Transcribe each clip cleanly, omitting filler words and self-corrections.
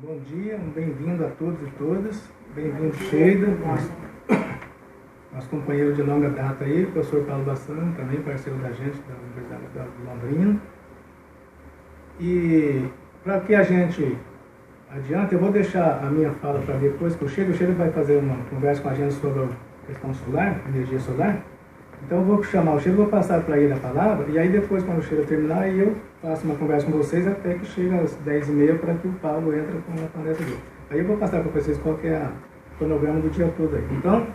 Bom dia, um bem-vindo a todos e todas. Bem-vindo, Sheida, nosso companheiro de longa data aí, o professor Paulo Bassano, também parceiro da gente da Universidade de Londrina. E para que a gente adiante, eu vou deixar a minha fala para depois, que o Sheida vai fazer uma conversa com a gente sobre a questão solar, energia solar. Então eu vou chamar o Sheida, vou passar para ele a palavra, e aí depois, quando o Sheida terminar, eu faço uma conversa com vocês até que chega às 10h30 para que o Paulo entre com a palestra dele. Aí eu vou passar para vocês qual que é o cronograma do dia todo aí. Então,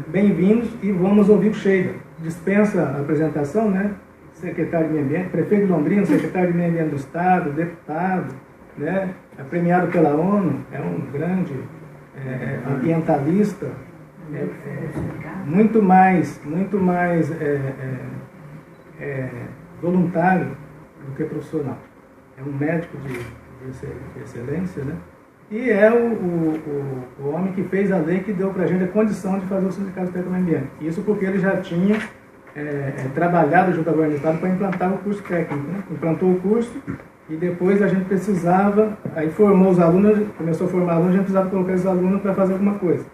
bem-vindos e vamos ouvir o Sheida. Dispensa a apresentação, né? Secretário de Meio Ambiente, prefeito de Londrina, secretário de Meio Ambiente do Estado, deputado, né? É premiado pela ONU, é um grande ambientalista, muito mais voluntário do que profissional. É um médico de excelência, né? E é o homem que fez a lei que deu para a gente a condição de fazer o Sindicato de Meio Ambiente. Isso porque ele já tinha trabalhado junto ao governo do Estado para implantar o curso técnico, né? Implantou o curso e depois a gente precisava, aí formou os alunos, começou a formar alunos, a gente precisava colocar esses alunos para fazer alguma coisa.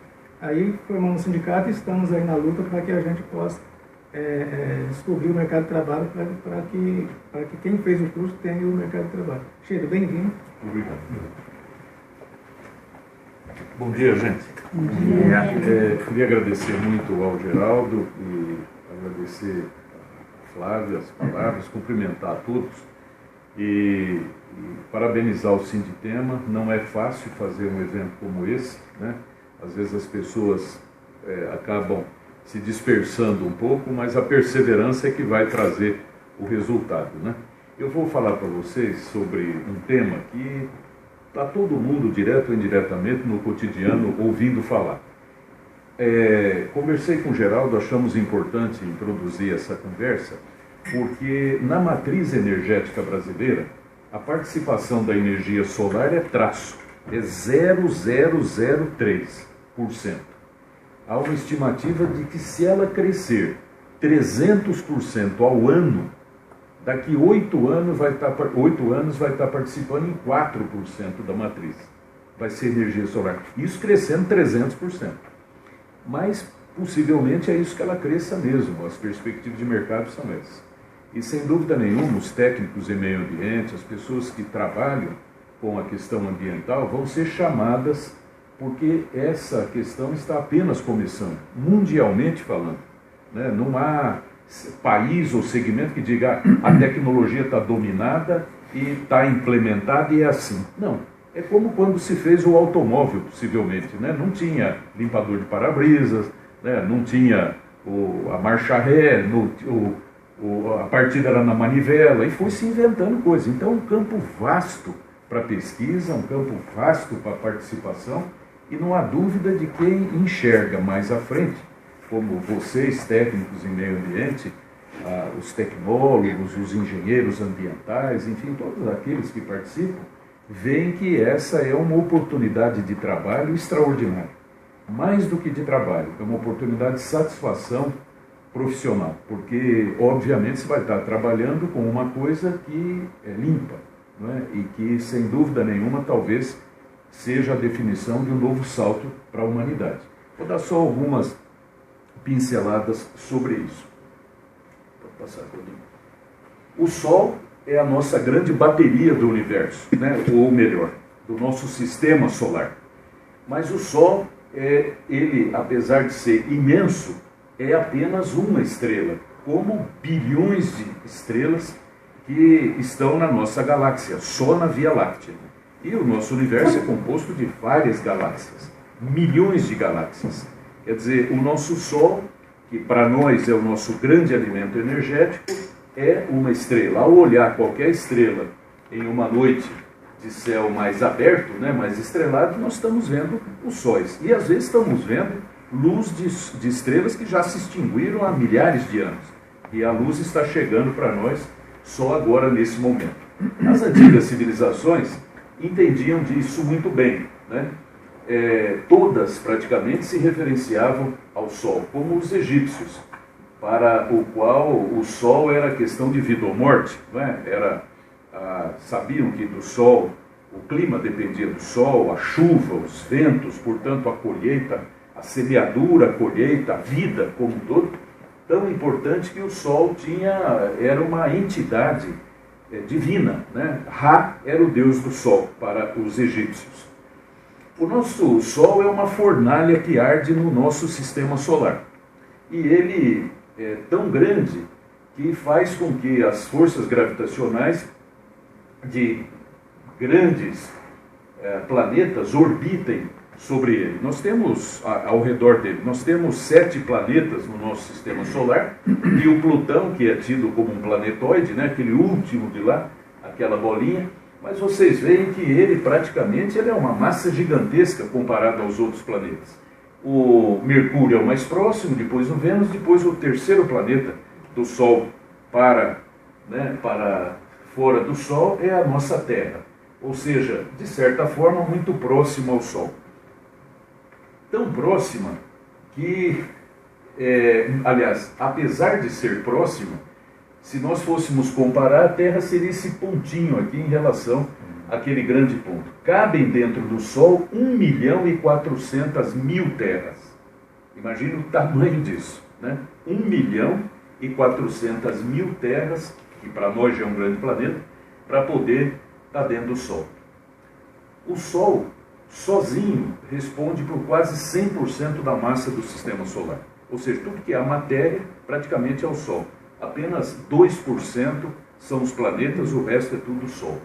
Aí formamos um sindicato e estamos aí na luta para que a gente possa descobrir o mercado de trabalho para que quem fez o curso tenha o mercado de trabalho. Sheida, bem-vindo. Obrigado. Bom dia, gente. Bom dia. Queria agradecer muito ao Geraldo e agradecer a Flávia as palavras, cumprimentar a todos e parabenizar o Sinditema. Não é fácil fazer um evento como esse, né? Às vezes as pessoas acabam se dispersando um pouco, mas a perseverança é que vai trazer o resultado, né? Eu vou falar para vocês sobre um tema que está todo mundo, direto ou indiretamente, no cotidiano, ouvindo falar. Conversei com o Geraldo, achamos importante introduzir essa conversa, porque na matriz energética brasileira, a participação da energia solar é traço, é 0,003%. Há uma estimativa de que se ela crescer 300% ao ano, daqui 8 anos vai estar participando em 4% da matriz. Vai ser energia solar. Isso crescendo 300%. Mas, possivelmente, é isso que ela cresça mesmo. As perspectivas de mercado são essas. E, sem dúvida nenhuma, os técnicos em meio ambiente, as pessoas que trabalham com a questão ambiental, vão ser chamadas, porque essa questão está apenas começando, mundialmente falando, né? Não há país ou segmento que diga a tecnologia está dominada e está implementada e é assim. Não, é como quando se fez o automóvel, possivelmente, né? Não tinha limpador de para-brisas, né? Não tinha a marcha ré, a partida era na manivela, e foi se inventando coisas. Então, um campo vasto para pesquisa, um campo vasto para participação, e não há dúvida de quem enxerga mais à frente, como vocês, técnicos em meio ambiente, os tecnólogos, os engenheiros ambientais, enfim, todos aqueles que participam, veem que essa é uma oportunidade de trabalho extraordinária. Mais do que de trabalho, é uma oportunidade de satisfação profissional, porque, obviamente, você vai estar trabalhando com uma coisa que é limpa, não é? E que, sem dúvida nenhuma, talvez seja a definição de um novo salto para a humanidade. Vou dar só algumas pinceladas sobre isso. Vou passar por ali. O Sol é a nossa grande bateria do universo, né? Ou melhor, do nosso sistema solar. Mas o Sol, ele, apesar de ser imenso, é apenas uma estrela, como bilhões de estrelas que estão na nossa galáxia, só na Via Láctea. E o nosso universo é composto de várias galáxias, milhões de galáxias. Quer dizer, o nosso Sol, que para nós é o nosso grande alimento energético, é uma estrela. Ao olhar qualquer estrela em uma noite de céu mais aberto, né, mais estrelado, nós estamos vendo os sóis. E às vezes estamos vendo luz de estrelas que já se extinguiram há milhares de anos. E a luz está chegando para nós só agora, nesse momento. As antigas civilizações entendiam disso muito bem, né? Todas praticamente se referenciavam ao Sol, como os egípcios, para o qual o Sol era questão de vida ou morte, não é? Sabiam que do Sol o clima dependia do sol, a chuva, os ventos, portanto a colheita, a semeadura, a colheita, a vida como um todo, tão importante que o sol era uma entidade divina, né? Ra era o deus do sol para os egípcios. O nosso sol é uma fornalha que arde no nosso sistema solar. E ele é tão grande que faz com que as forças gravitacionais de grandes planetas orbitem sobre ele. Nós temos, ao redor dele, nós temos 7 planetas no nosso sistema solar, e o Plutão, que é tido como um planetoide, né, aquele último de lá, aquela bolinha, mas vocês veem que ele praticamente é uma massa gigantesca comparado aos outros planetas. O Mercúrio é o mais próximo, depois o Vênus, depois o terceiro planeta do Sol para fora do Sol é a nossa Terra, ou seja, de certa forma muito próximo ao Sol. Tão próxima que, aliás, apesar de ser próxima, se nós fôssemos comparar, a Terra seria esse pontinho aqui em relação àquele grande ponto. Cabem dentro do Sol 1.400.000 terras. Imagina o tamanho disso, né? 1.400.000 terras, que para nós já é um grande planeta, para poder estar dentro do Sol. O Sol sozinho responde por quase 100% da massa do sistema solar. Ou seja, tudo que é a matéria praticamente é o Sol. Apenas 2% são os planetas, o resto é tudo o Sol.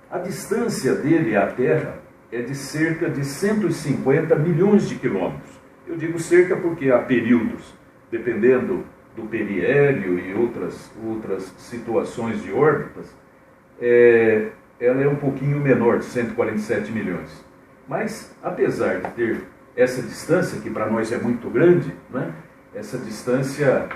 A distância dele à Terra é de cerca de 150 milhões de quilômetros. Eu digo cerca porque há períodos, dependendo do periélio e outras situações de órbitas, ela é um pouquinho menor, de 147 milhões. Mas, apesar de ter essa distância, que para nós é muito grande, né? Essa distância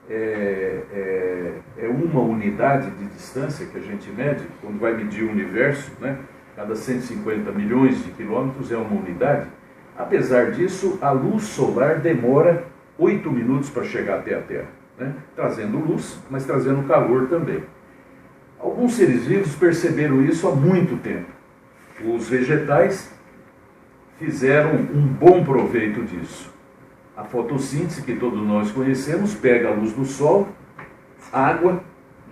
é uma unidade de distância que a gente mede, quando vai medir o universo, né? Cada 150 milhões de quilômetros é uma unidade. Apesar disso, a luz solar demora 8 minutos para chegar até a Terra, né? Trazendo luz, mas trazendo calor também. Alguns seres vivos perceberam isso há muito tempo. Os vegetais fizeram um bom proveito disso. A fotossíntese, que todos nós conhecemos, pega a luz do sol, água,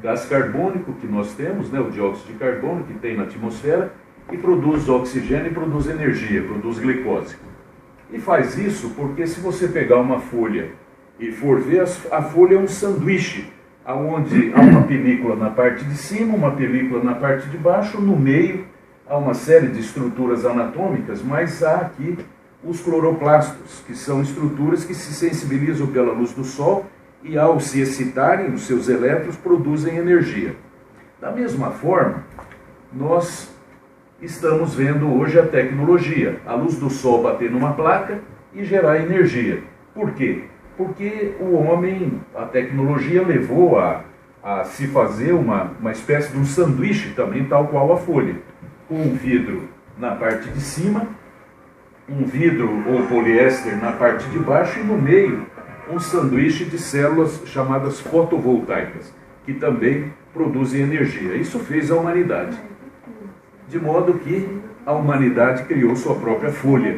gás carbônico que nós temos, né, o dióxido de carbono que tem na atmosfera, e produz oxigênio e produz energia, produz glicose. E faz isso porque se você pegar uma folha e for ver, a folha é um sanduíche, onde há uma película na parte de cima, uma película na parte de baixo, no meio há uma série de estruturas anatômicas, mas há aqui os cloroplastos, que são estruturas que se sensibilizam pela luz do sol e, ao se excitarem, os seus elétrons produzem energia. Da mesma forma, nós estamos vendo hoje a tecnologia, a luz do sol bater numa placa e gerar energia. Por quê? Porque o homem, a tecnologia levou a se fazer uma espécie de um sanduíche também, tal qual a folha, com um vidro na parte de cima, um vidro ou poliéster na parte de baixo e no meio um sanduíche de células chamadas fotovoltaicas, que também produzem energia. Isso fez a humanidade, de modo que a humanidade criou sua própria folha,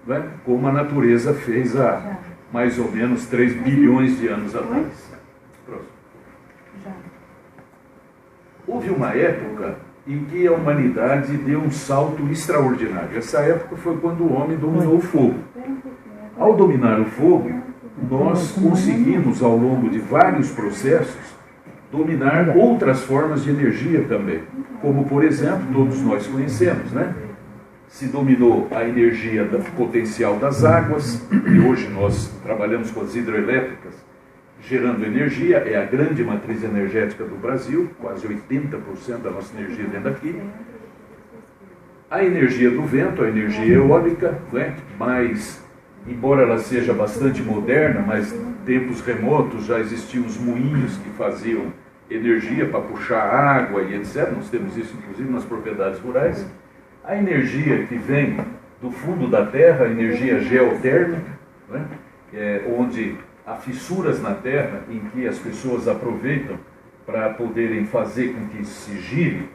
né? Como a natureza fez há mais ou menos 3 bilhões de anos atrás. Próximo. Houve uma época em que a humanidade deu um salto extraordinário. Essa época foi quando o homem dominou o fogo. Ao dominar o fogo, nós conseguimos, ao longo de vários processos, dominar outras formas de energia também. Como, por exemplo, todos nós conhecemos, né? Se dominou a energia potencial das águas, e hoje nós trabalhamos com as hidrelétricas, gerando energia, é a grande matriz energética do Brasil, quase 80% da nossa energia dentro daqui. A energia do vento, a energia eólica, né? Mas, embora ela seja bastante moderna, mas tempos remotos já existiam os moinhos que faziam energia para puxar água e etc. Nós temos isso inclusive nas propriedades rurais. A energia que vem do fundo da terra, a energia geotérmica, né? Onde há fissuras na terra em que as pessoas aproveitam para poderem fazer com que se gire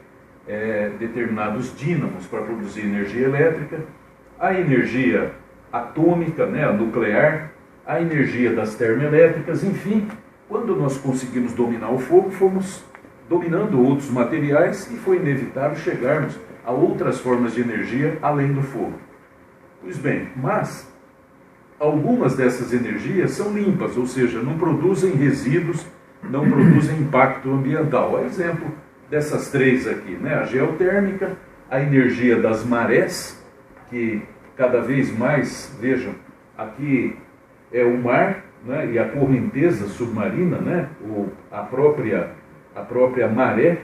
determinados dínamos para produzir energia elétrica, a energia atômica, né, a nuclear, a energia das termoelétricas, enfim. Quando nós conseguimos dominar o fogo, fomos dominando outros materiais e foi inevitável chegarmos a outras formas de energia além do fogo. Pois bem, mas algumas dessas energias são limpas, ou seja, não produzem resíduos, não produzem impacto ambiental. É exemplo dessas três aqui, né? A geotérmica, a energia das marés, que cada vez mais, vejam, aqui é o mar, né? E a correnteza submarina, né? A própria maré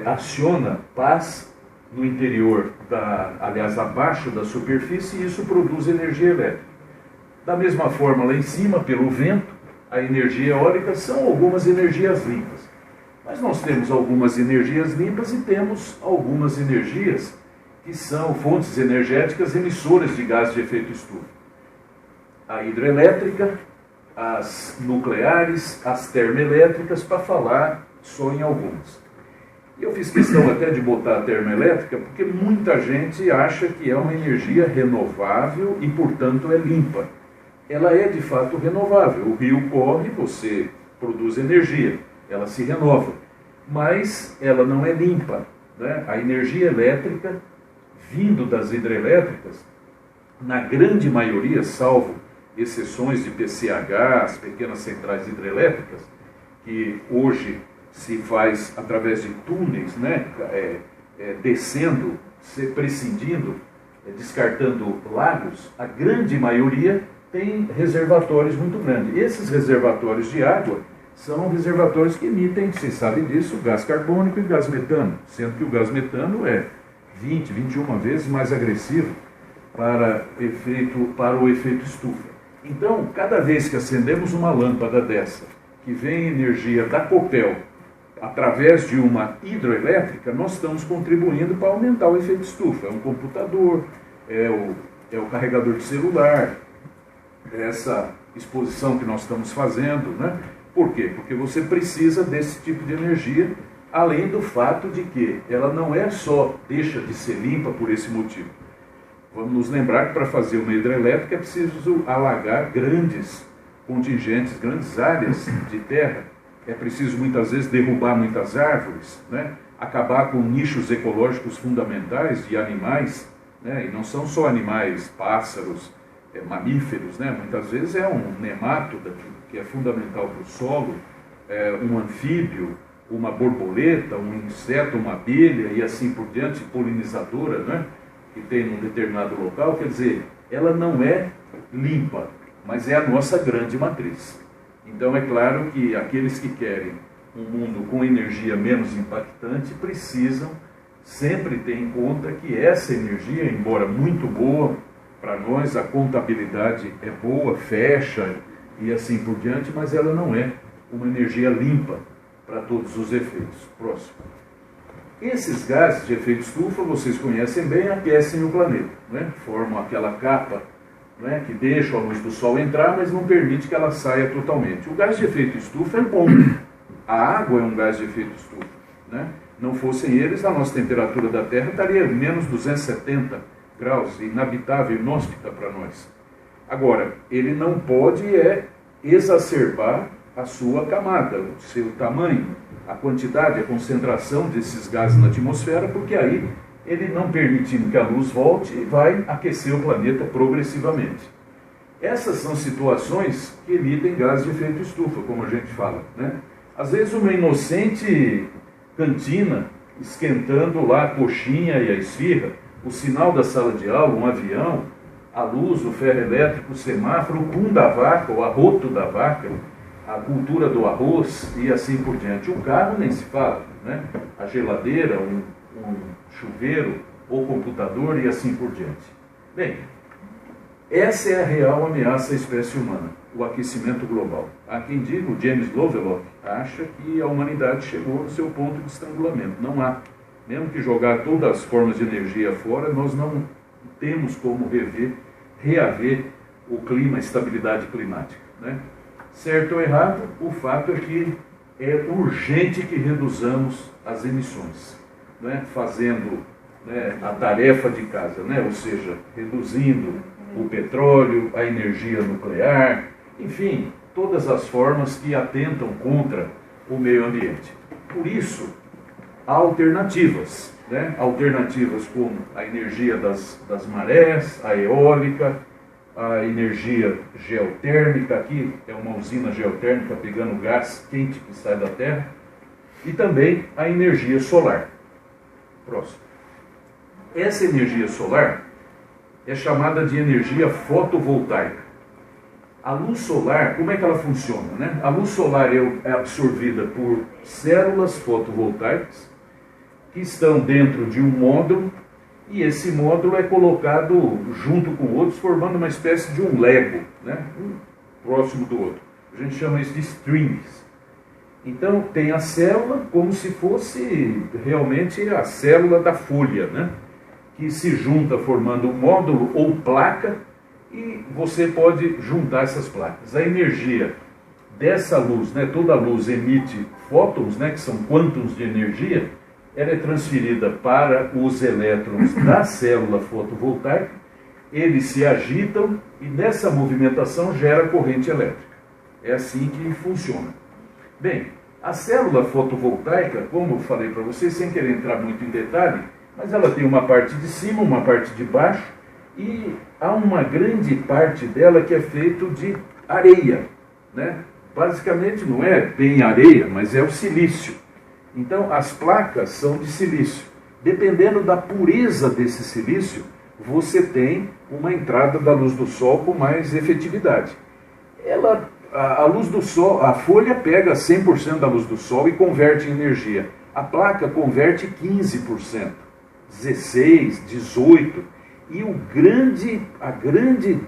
aciona pás no interior, aliás, abaixo da superfície, e isso produz energia elétrica. Da mesma forma, lá em cima, pelo vento, a energia eólica são algumas energias limpas. Mas nós temos algumas energias limpas e temos algumas energias que são fontes energéticas emissoras de gases de efeito estufa. A hidrelétrica, as nucleares, as termoelétricas, para falar só em algumas. E eu fiz questão até de botar a termoelétrica, porque muita gente acha que é uma energia renovável e, portanto, é limpa. Ela é, de fato, renovável. O rio corre, você produz energia, ela se renova. Mas ela não é limpa, né? A energia elétrica, vindo das hidrelétricas, na grande maioria, salvo exceções de PCH, as pequenas centrais hidrelétricas, que hoje se faz através de túneis, né? Descendo, prescindindo, descartando lagos, a grande maioria tem reservatórios muito grandes. Esses reservatórios de água são reservatórios que emitem, vocês sabem disso, gás carbônico e gás metano, sendo que o gás metano é 20, 21 vezes mais agressivo para o efeito estufa. Então, cada vez que acendemos uma lâmpada dessa, que vem energia da Copel, através de uma hidroelétrica, nós estamos contribuindo para aumentar o efeito estufa. É um computador, é o carregador de celular, essa exposição que nós estamos fazendo, né? Por quê? Porque você precisa desse tipo de energia, além do fato de que ela não é só deixa de ser limpa por esse motivo. Vamos nos lembrar que para fazer uma hidrelétrica é preciso alagar grandes contingentes, grandes áreas de terra. É preciso muitas vezes derrubar muitas árvores, né? Acabar com nichos ecológicos fundamentais de animais, né? E não são só animais, pássaros, mamíferos, né? Muitas vezes é um nemátoda que é fundamental para o solo, um anfíbio, uma borboleta, um inseto, uma abelha e assim por diante, polinizadora, né? Que tem num determinado local. Quer dizer, ela não é limpa, mas é a nossa grande matriz. Então é claro que aqueles que querem um mundo com energia menos impactante precisam sempre ter em conta que essa energia, embora muito boa para nós, a contabilidade é boa, fecha e assim por diante, mas ela não é uma energia limpa para todos os efeitos. Próximo. Esses gases de efeito estufa, vocês conhecem bem, aquecem o planeta, né? Formam aquela capa, né, que deixa a luz do sol entrar, mas não permite que ela saia totalmente. O gás de efeito estufa é bom. A água é um gás de efeito estufa, né? Não fossem eles, a nossa temperatura da Terra estaria menos 270 graus, inabitável, inóspita para nós. Agora, ele não pode exacerbar a sua camada, o seu tamanho, a quantidade, a concentração desses gases na atmosfera, porque aí ele, não permitindo que a luz volte, vai aquecer o planeta progressivamente. Essas são situações que emitem gases de efeito estufa, como a gente fala, né? Às vezes uma inocente cantina esquentando lá a coxinha e a esfirra, o sinal da sala de aula, um avião, a luz, o ferro elétrico, o semáforo, o cum da vaca, o arroto da vaca, a cultura do arroz e assim por diante. O carro nem se fala, né? A geladeira, um chuveiro ou computador e assim por diante. Bem, essa é a real ameaça à espécie humana, o aquecimento global. Há quem diga, o James Lovelock acha que a humanidade chegou no seu ponto de estrangulamento. Não há. Mesmo que jogar todas as formas de energia fora, nós não temos como reaver o clima, a estabilidade climática, né? Certo ou errado, o fato é que é urgente que reduzamos as emissões. né, fazendo, né, a tarefa de casa, né, ou seja, reduzindo o petróleo, a energia nuclear, enfim, todas as formas que atentam contra o meio ambiente. Por isso, há alternativas, né? Alternativas como a energia das marés, a eólica, a energia geotérmica, aqui é uma usina geotérmica pegando gás quente que sai da terra, e também a energia solar. Próximo. Essa energia solar é chamada de energia fotovoltaica. A luz solar, como é que ela funciona, né? A luz solar é absorvida por células fotovoltaicas que estão dentro de um módulo, e esse módulo é colocado junto com outros, formando uma espécie de um Lego, né? Um próximo do outro. A gente chama isso de strings. Então tem a célula como se fosse realmente a célula da folha, né? Que se junta formando um módulo ou placa, e você pode juntar essas placas. A energia dessa luz, né, toda a luz emite fótons, né, que são quântons de energia, ela é transferida para os elétrons da célula fotovoltaica, eles se agitam e nessa movimentação gera corrente elétrica. É assim que funciona. Bem, a célula fotovoltaica, como eu falei para vocês, sem querer entrar muito em detalhe, mas ela tem uma parte de cima, uma parte de baixo, e há uma grande parte dela que é feita de areia, né? Basicamente não é bem areia, mas é o silício. Então as placas são de silício. Dependendo da pureza desse silício, você tem uma entrada da luz do sol com mais efetividade. A luz do sol, a folha pega 100% da luz do sol e converte em energia. A placa converte 15%, 16%, 18%. E a grande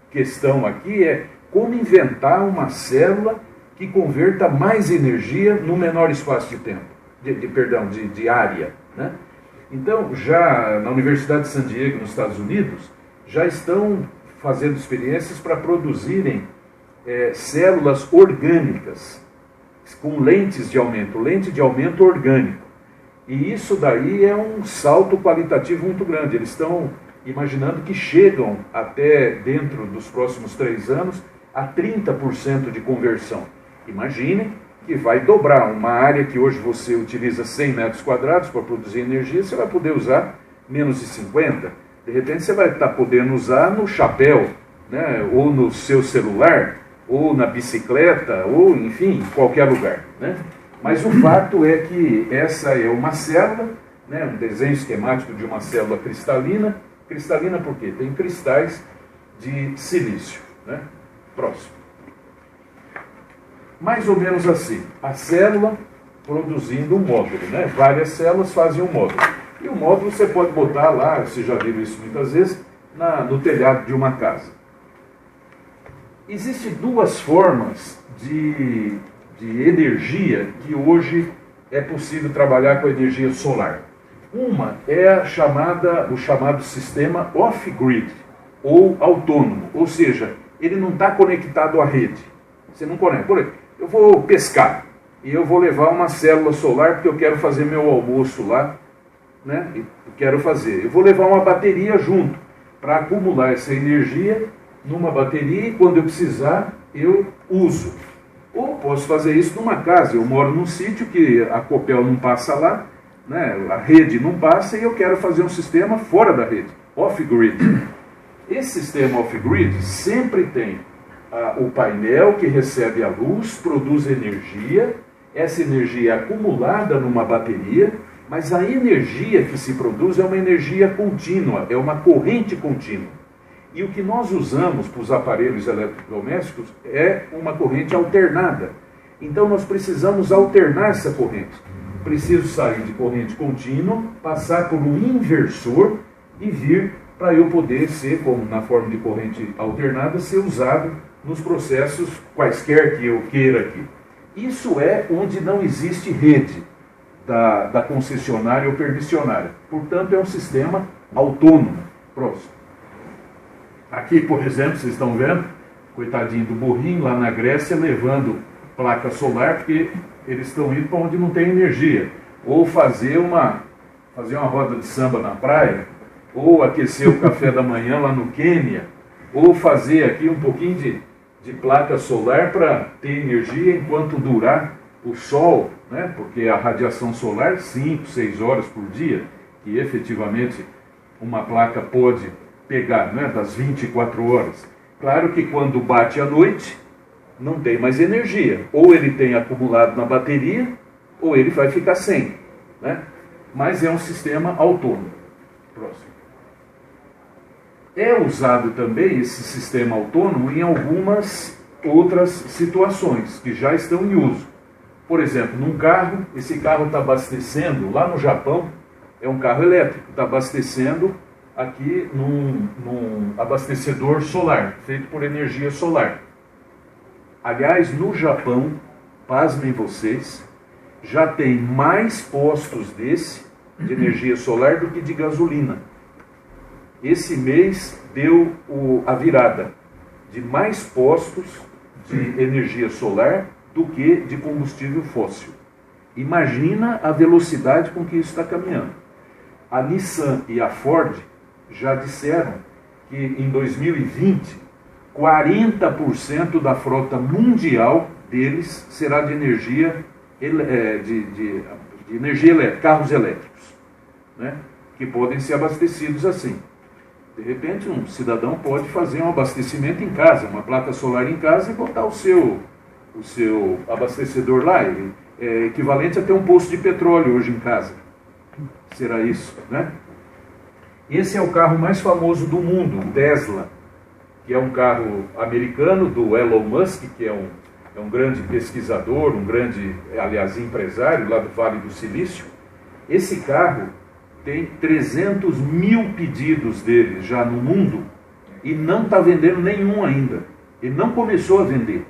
questão aqui é como inventar uma célula que converta mais energia no menor espaço de tempo, de área, né? Então, já na Universidade de San Diego, nos Estados Unidos, já estão fazendo experiências para produzirem células orgânicas com lente de aumento orgânico. E isso daí é um salto qualitativo muito grande. Eles estão imaginando que chegam até dentro dos próximos 3 anos a 30% de conversão. Imagine que vai dobrar uma área que hoje você utiliza 100 metros quadrados para produzir energia, você vai poder usar menos de 50. De repente você vai estar podendo usar no chapéu, né, ou no seu celular, ou na bicicleta, ou enfim, em qualquer lugar, né? Mas o fato é que essa é uma célula, né, um desenho esquemático de uma célula cristalina. Cristalina por quê? Tem cristais de silício, né? Próximo. Mais ou menos assim, a célula produzindo um módulo, né? Várias células fazem um módulo. E o módulo você pode botar lá, você já viu isso muitas vezes, no telhado de uma casa. Existem 2 formas de energia que hoje é possível trabalhar com a energia solar. Uma é o chamado sistema off-grid, ou autônomo, ou seja, ele não está conectado à rede. Você não conecta. Por exemplo, eu vou pescar e eu vou levar uma célula solar porque eu quero fazer meu almoço lá, né? Eu quero fazer. Eu vou levar uma bateria junto para acumular essa energia numa bateria e quando eu precisar eu uso. Ou posso fazer isso numa casa. Eu moro num sítio que a Copel não passa lá, né? A rede não passa e eu quero fazer um sistema fora da rede, off-grid. Esse sistema off-grid sempre tem o painel que recebe a luz, produz energia, essa energia é acumulada numa bateria, mas a energia que se produz é uma energia contínua, é uma corrente contínua. E o que nós usamos para os aparelhos eletrodomésticos é uma corrente alternada. Então nós precisamos alternar essa corrente. Preciso sair de corrente contínua, passar por um inversor e vir para eu poder ser, como na forma de corrente alternada, ser usado nos processos quaisquer que eu queira aqui. Isso é onde não existe rede da concessionária ou permissionária. Portanto, é um sistema autônomo. Próximo. Aqui, por exemplo, vocês estão vendo, coitadinho do burrinho lá na Grécia, levando placa solar, porque eles estão indo para onde não tem energia. Ou fazer fazer uma roda de samba na praia, ou aquecer o café da manhã lá no Quênia, ou fazer aqui um pouquinho de placa solar para ter energia enquanto durar o sol, né? Porque a radiação solar, 5, 6 horas por dia, que efetivamente uma placa pode pegar, né, das 24 horas. Claro que quando bate a noite, não tem mais energia. Ou ele tem acumulado na bateria, ou ele vai ficar sem, né? Mas é um sistema autônomo. Próximo. É usado também esse sistema autônomo em algumas outras situações que já estão em uso. Por exemplo, num carro, esse carro está abastecendo, lá no Japão, é um carro elétrico, está abastecendo aqui num abastecedor solar, feito por energia solar. Aliás, no Japão, pasmem vocês, já tem mais postos desse, de energia solar, do que de gasolina. Esse mês deu a virada de mais postos de energia solar do que de combustível fóssil. Imagina a velocidade com que isso está caminhando. A Nissan e a Ford já disseram que em 2020, 40% da frota mundial deles será de energia, de energia elétrica, carros elétricos, né, que podem ser abastecidos assim. De repente, um cidadão pode fazer um abastecimento em casa, uma placa solar em casa e botar o seu abastecedor lá. É equivalente a ter um posto de petróleo hoje em casa. Será isso, né? Esse é o carro mais famoso do mundo, o Tesla, que é um carro americano do Elon Musk, que é um grande pesquisador, um grande, aliás, empresário lá do Vale do Silício. Esse carro tem 300 mil pedidos dele já no mundo e não está vendendo nenhum ainda. Ele não começou a vender,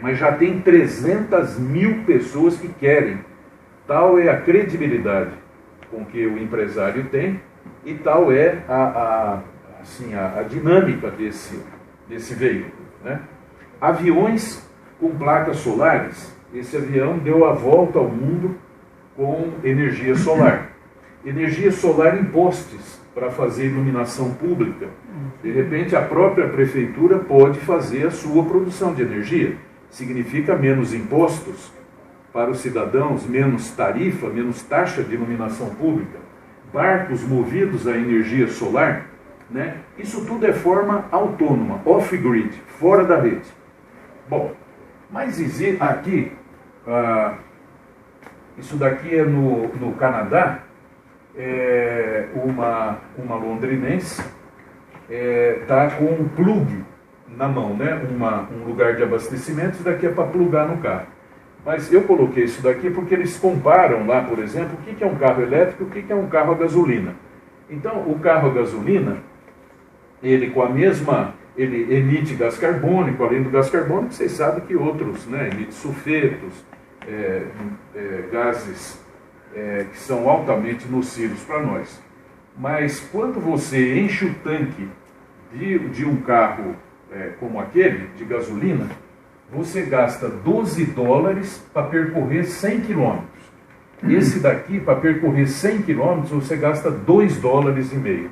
mas já tem 300 mil pessoas que querem. Tal é a credibilidade com que o empresário tem e tal é a dinâmica desse veículo, né? Aviões com placas solares. Esse avião deu a volta ao mundo com energia solar. Energia solar em postes para fazer iluminação pública. De repente, a própria prefeitura pode fazer a sua produção de energia. Significa menos impostos para os cidadãos, menos tarifa, menos taxa de iluminação pública. Barcos movidos a energia solar, né? Isso tudo é forma autônoma, off-grid, fora da rede. Bom, mas existe aqui, isso daqui é no Canadá, uma londrinense está com um plug na mão, né? Um lugar de abastecimento, isso daqui é para plugar no carro. Mas eu coloquei isso daqui porque eles comparam lá, por exemplo, o que é um carro elétrico e o que é um carro a gasolina. Então, o carro a gasolina, ele emite gás carbônico, além do gás carbônico, vocês sabem que outros, né, emite sulfetos, gases que são altamente nocivos para nós. Mas quando você enche o tanque de um carro como aquele, de gasolina, você gasta $12 para percorrer 100 km. Esse daqui, para percorrer 100 km, você gasta $2,50.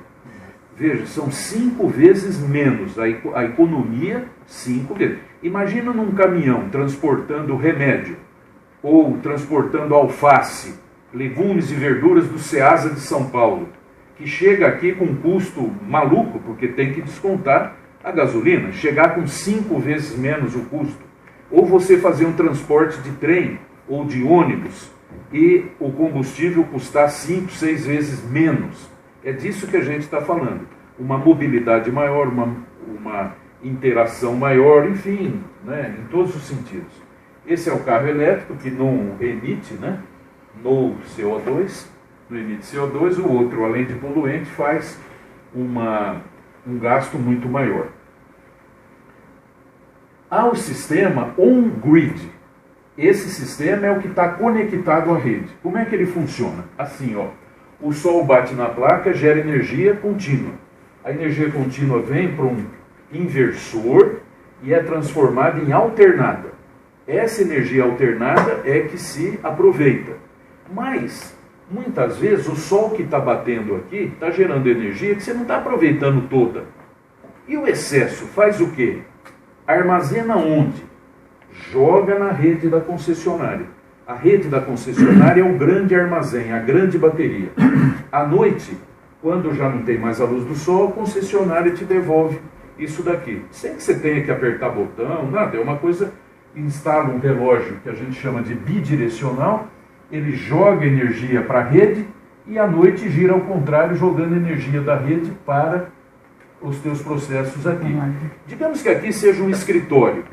Veja, são 5 vezes menos a economia, 5 vezes. Imagina num caminhão transportando remédio, ou transportando alface, legumes e verduras do Ceasa de São Paulo, que chega aqui com um custo maluco, porque tem que descontar a gasolina, chegar com 5 vezes menos o custo. Ou você fazer um transporte de trem ou de ônibus e o combustível custar 5, 6 vezes menos. É disso que a gente está falando. Uma mobilidade maior, uma interação maior, enfim, né, em todos os sentidos. Esse é o carro elétrico que não emite, né, no CO2, não emite CO2, o outro, além de poluente, faz um gasto muito maior. Há o sistema on-grid. Esse sistema é o que está conectado à rede. Como é que ele funciona? Assim, ó, o sol bate na placa, gera energia contínua. A energia contínua vem para um inversor e é transformada em alternada. Essa energia alternada é que se aproveita. Mas muitas vezes o sol que está batendo aqui está gerando energia que você não está aproveitando toda. E o excesso faz o quê? Armazena onde? Joga na rede da concessionária. A rede da concessionária é o grande armazém, a grande bateria. À noite, quando já não tem mais a luz do sol, a concessionária te devolve isso daqui. Sem que você tenha que apertar botão, nada. É uma coisa, instala um relógio que a gente chama de bidirecional, ele joga energia para a rede e à noite gira ao contrário, jogando energia da rede para os teus processos aqui. Digamos que aqui seja um escritório,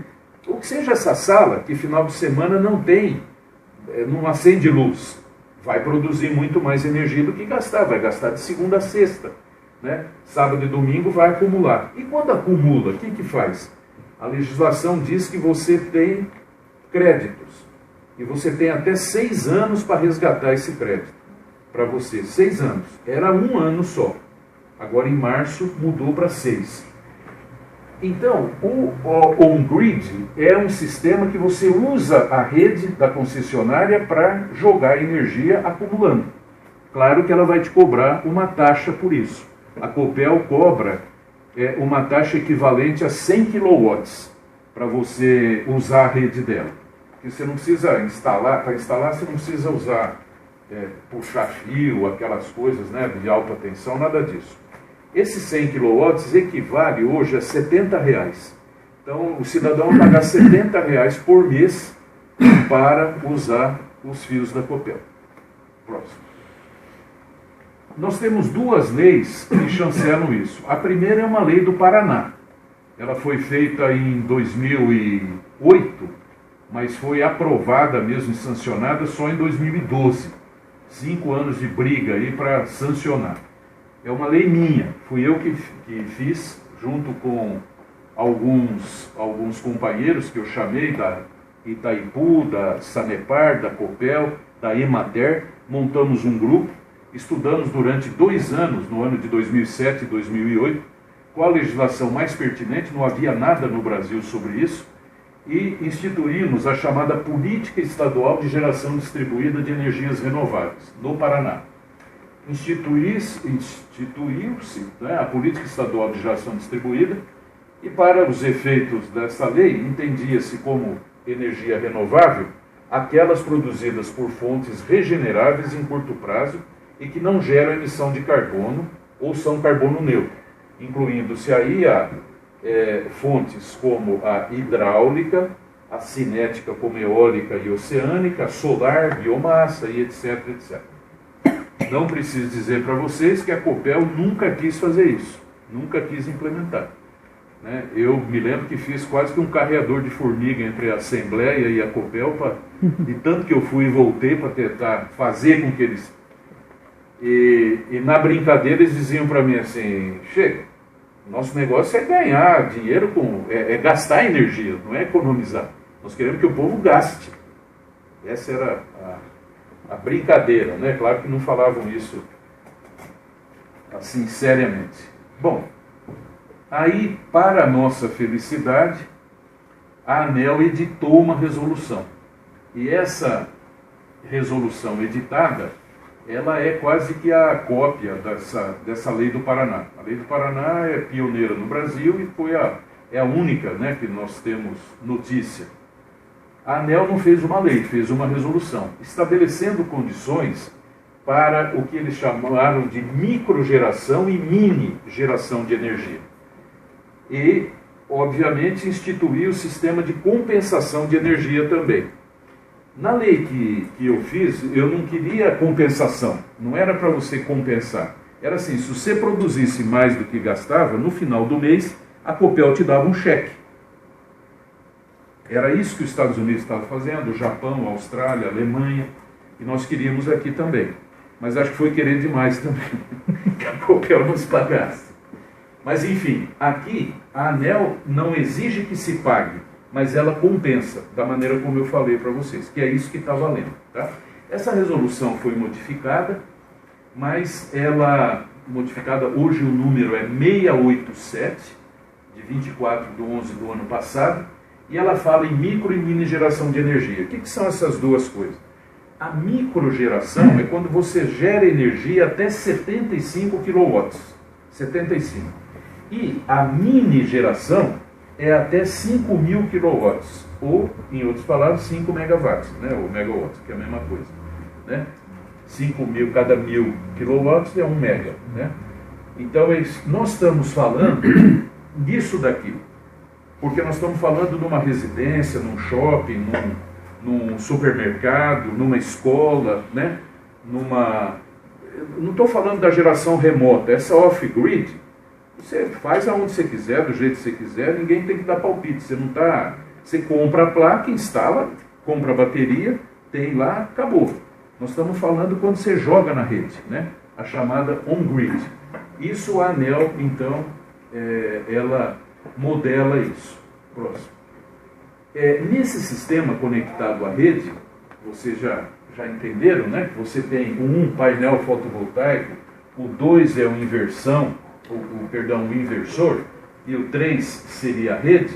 ou que seja essa sala, que final de semana não acende luz, vai produzir muito mais energia do que gastar, vai gastar de segunda a sexta, né? Sábado e domingo vai acumular. E quando acumula, o que faz? A legislação diz que você tem créditos, e você tem até 6 anos para resgatar esse crédito, para você, 6 anos, era 1 ano só, agora em março mudou para 6. Então, o on-grid é um sistema que você usa a rede da concessionária para jogar energia acumulando. Claro que ela vai te cobrar uma taxa por isso. A Copel cobra uma taxa equivalente a 100 kW para você usar a rede dela. Porque você não precisa instalar, para instalar você não precisa usar puxar fio, aquelas coisas, né, de alta tensão, nada disso. Esses 100 kW equivale hoje a R$70. Então, o cidadão vai pagar R$70 por mês para usar os fios da Copel. Próximo. Nós temos 2 leis que chancelam isso. A primeira é uma lei do Paraná. Ela foi feita em 2008, mas foi aprovada mesmo e sancionada só em 2012. 5 anos de briga aí para sancionar. É uma lei minha, fui eu que fiz, junto com alguns companheiros que eu chamei, da Itaipu, da Sanepar, da Copel, da Emater, montamos um grupo, estudamos durante 2 anos, no ano de 2007 e 2008, qual a legislação mais pertinente, não havia nada no Brasil sobre isso, e instituímos a chamada Política Estadual de Geração Distribuída de Energias Renováveis, no Paraná. Instituiu-se, né, a Política Estadual de Geração Distribuída, e para os efeitos dessa lei, entendia-se como energia renovável aquelas produzidas por fontes regeneráveis em curto prazo e que não geram emissão de carbono ou são carbono neutro, incluindo-se aí fontes como a hidráulica, a cinética como eólica e oceânica, solar, biomassa e etc, etc. Não preciso dizer para vocês que a Copel nunca quis fazer isso, nunca quis implementar. Né? Eu me lembro que fiz quase que um carreador de formiga entre a Assembleia e a Copel, de tanto que eu fui e voltei para tentar fazer com que eles... E na brincadeira eles diziam para mim assim, chega, nosso negócio é ganhar dinheiro, é gastar energia, não é economizar. Nós queremos que o povo gaste. Essa era a brincadeira, né? Claro que não falavam isso assim seriamente. Bom, aí, para a nossa felicidade, a ANEEL editou uma resolução. E essa resolução editada, ela é quase que a cópia dessa lei do Paraná. A lei do Paraná é pioneira no Brasil e é a única, né, que nós temos notícia. A ANEEL não fez uma lei, fez uma resolução, estabelecendo condições para o que eles chamaram de microgeração e mini geração de energia. E, obviamente, instituiu o sistema de compensação de energia também. Na lei que eu fiz, eu não queria compensação, não era para você compensar. Era assim, se você produzisse mais do que gastava, no final do mês, a Copel te dava um cheque. Era isso que os Estados Unidos estavam fazendo, o Japão, a Austrália, a Alemanha, e nós queríamos aqui também. Mas acho que foi querer demais também, que a Copel nos pagasse. Mas enfim, aqui a ANEEL não exige que se pague, mas ela compensa, da maneira como eu falei para vocês, que é isso que está valendo. Tá? Essa resolução foi modificada, mas ela, modificada, hoje o número é 687, de 24/11 do ano passado, e ela fala em micro e mini geração de energia. O que são essas duas coisas? A microgeração é quando você gera energia até 75 kW. 75. E a mini geração é até 5.000 kW. Ou, em outras palavras, 5 megawatts, né? Ou megawatts, que é a mesma coisa. Né? 5.000, cada 1.000 kW é 1 mega. Né? Então, nós estamos falando disso daqui. Porque nós estamos falando de uma residência, num shopping, num supermercado, numa escola, né? Não estou falando da geração remota, essa off-grid, você faz aonde você quiser, do jeito que você quiser, ninguém tem que dar palpite. Você compra a placa, instala, compra a bateria, tem lá, acabou. Nós estamos falando quando você joga na rede, né? A chamada on-grid. Isso a ANEEL, então, ela modela isso. Próximo. Nesse sistema conectado à rede, vocês já entenderam, né? Que você tem um painel fotovoltaico, o 2 é o inversão, o inversor, e o 3 seria a rede.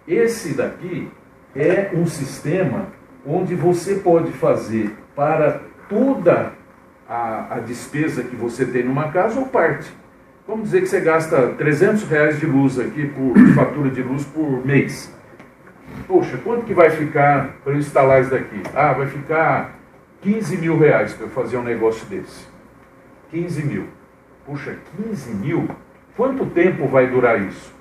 Esse daqui é um sistema onde você pode fazer para toda a despesa que você tem numa casa ou parte. Vamos dizer que você gasta R$300 de luz aqui, de fatura de luz por mês. Poxa, quanto que vai ficar para eu instalar isso daqui? Ah, vai ficar R$15.000 para eu fazer um negócio desse. 15 mil. Puxa, 15 mil? Quanto tempo vai durar isso?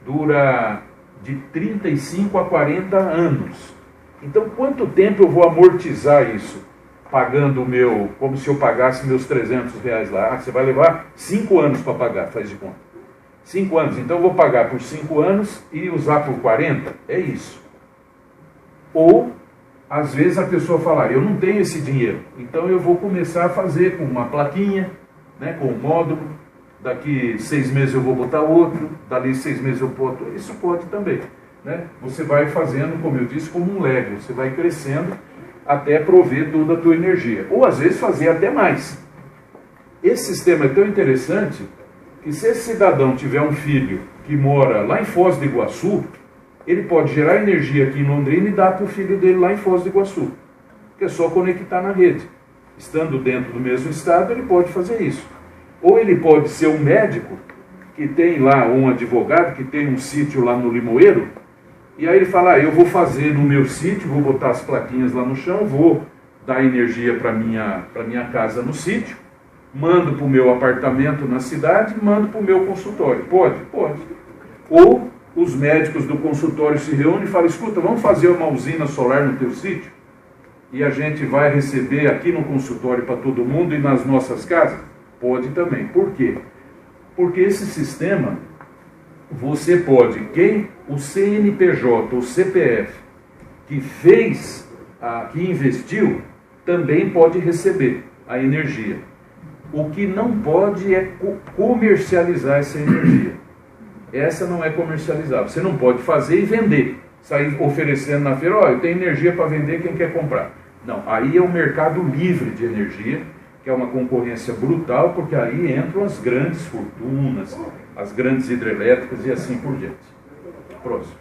Dura de 35 a 40 anos. Então, quanto tempo eu vou amortizar isso? Pagando como se eu pagasse meus R$300 lá. Ah, você vai levar 5 anos para pagar, faz de conta. 5 anos, então eu vou pagar por 5 anos e usar por 40? É isso. Ou, às vezes a pessoa fala, eu não tenho esse dinheiro, então eu vou começar a fazer com uma plaquinha, né, com um módulo, daqui 6 meses eu vou botar outro, dali 6 meses eu boto, isso pode também. Né? Você vai fazendo, como eu disse, como um Lego, você vai crescendo até prover toda a tua energia. Ou às vezes fazer até mais. Esse sistema é tão interessante que se esse cidadão tiver um filho que mora lá em Foz do Iguaçu, ele pode gerar energia aqui em Londrina e dar para o filho dele lá em Foz do Iguaçu. Que é só conectar na rede. Estando dentro do mesmo estado, ele pode fazer isso. Ou ele pode ser um médico que tem lá, um advogado que tem um sítio lá no Limoeiro, e aí ele fala, eu vou fazer no meu sítio, vou botar as plaquinhas lá no chão, vou dar energia para minha casa no sítio, mando para o meu apartamento na cidade, mando para o meu consultório. Pode? Pode. Ou os médicos do consultório se reúnem e falam, escuta, vamos fazer uma usina solar no teu sítio? E a gente vai receber aqui no consultório para todo mundo e nas nossas casas? Pode também. Por quê? Porque esse sistema, você pode, o CNPJ, o CPF, que fez, que investiu, também pode receber a energia. O que não pode é comercializar essa energia. Essa não é comercializável. Você não pode fazer e vender. Sair oferecendo na feira, eu tenho energia para vender, quem quer comprar? Não, aí é o mercado livre de energia, que é uma concorrência brutal, porque aí entram as grandes fortunas, as grandes hidrelétricas e assim por diante. Próximo.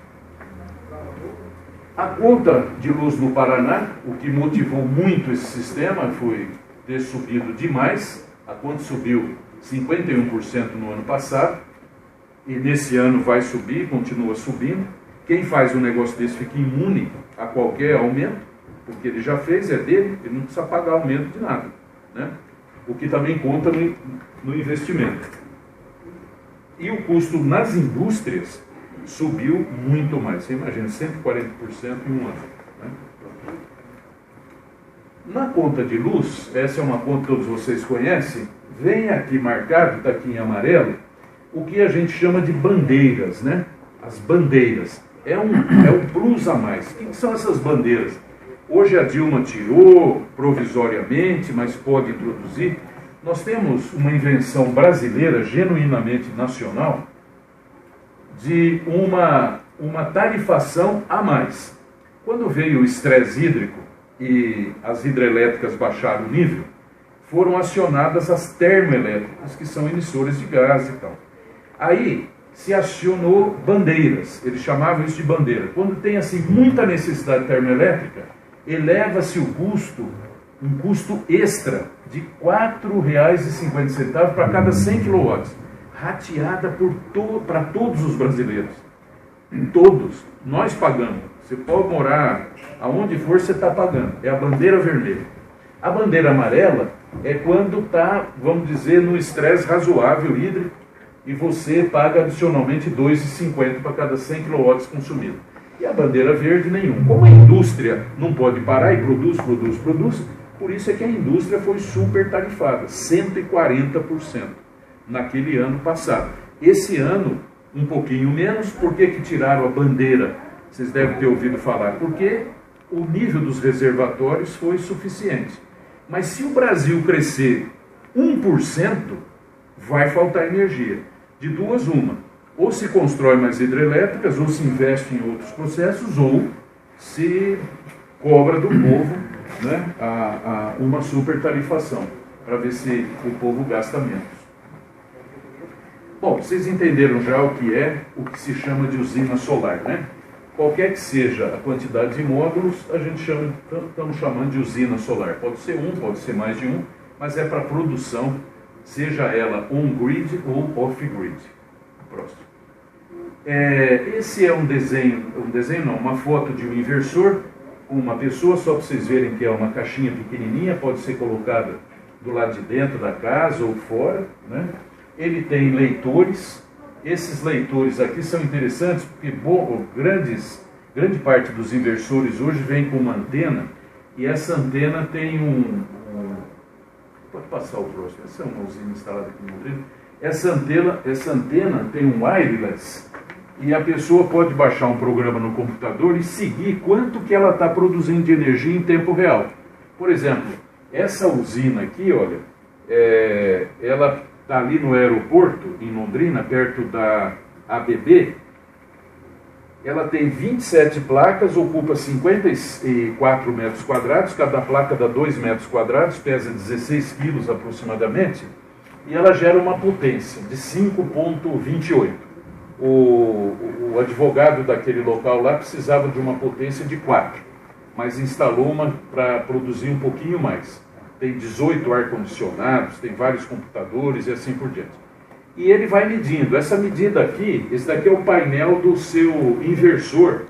A conta de luz no Paraná, o que motivou muito esse sistema foi ter subido demais. A conta subiu 51% no ano passado, e nesse ano vai subir, continua subindo. Quem faz um negócio desse fica imune a qualquer aumento, porque ele já fez, é dele, ele não precisa pagar aumento de nada. Né? O que também conta no investimento. E o custo nas indústrias subiu muito mais. Você imagina, 140% em um ano. Né? Na conta de luz, essa é uma conta que todos vocês conhecem, vem aqui marcado, está aqui em amarelo, o que a gente chama de bandeiras, né? As bandeiras. É um plus a mais. O que são essas bandeiras? Hoje a Dilma tirou provisoriamente, mas pode introduzir. Nós temos uma invenção brasileira, genuinamente nacional, de uma tarifação a mais. Quando veio o estresse hídrico e as hidrelétricas baixaram o nível, foram acionadas as termoelétricas, que são emissoras de gás e tal. Aí se acionou bandeiras, eles chamavam isso de bandeira. Quando tem assim muita necessidade termoelétrica, eleva-se o custo um custo extra de R$ 4,50 para cada 100 kW, rateada para todos os brasileiros. Todos. Nós pagamos. Você pode morar aonde for, você está pagando. É a bandeira vermelha. A bandeira amarela é quando está, vamos dizer, no estresse razoável hídrico e você paga adicionalmente R$ 2,50 para cada 100 kW consumido. E a bandeira verde nenhum. Como a indústria não pode parar e produz, por isso é que a indústria foi super tarifada, 140% naquele ano passado. Esse ano, um pouquinho menos. Por que tiraram a bandeira? Vocês devem ter ouvido falar. Porque o nível dos reservatórios foi suficiente. Mas se o Brasil crescer 1%, vai faltar energia. De duas, uma. Ou se constrói mais hidrelétricas, ou se investe em outros processos, ou se cobra do povo, né, uma super tarifação, para ver se o povo gasta menos. Bom, vocês entenderam já o que se chama de usina solar, né? Qualquer que seja a quantidade de módulos, a gente estamos chamando de usina solar. Pode ser um, pode ser mais de um, mas é para produção, seja ela on-grid ou off-grid. Próximo. Esse é uma foto de um inversor com uma pessoa, só para vocês verem que é uma caixinha pequenininha, pode ser colocada do lado de dentro da casa ou fora, né? Ele tem leitores. Esses leitores aqui são interessantes porque grande parte dos inversores hoje vem com uma antena, e essa antena tem pode passar o próximo, essa é uma usina instalada aqui no Londrina. Essa antena tem um wireless, e a pessoa pode baixar um programa no computador e seguir quanto que ela está produzindo de energia em tempo real. Por exemplo, essa usina aqui, olha, ela está ali no aeroporto, em Londrina, perto da ABB. Ela tem 27 placas, ocupa 54 metros quadrados, cada placa dá 2 metros quadrados, pesa 16 quilos aproximadamente, e ela gera uma potência de 5,28. O advogado daquele local lá precisava de uma potência de 4, mas instalou uma para produzir um pouquinho mais. Tem 18 ar-condicionados, tem vários computadores e assim por diante. E ele vai medindo. Essa medida aqui, esse daqui é o painel do seu inversor,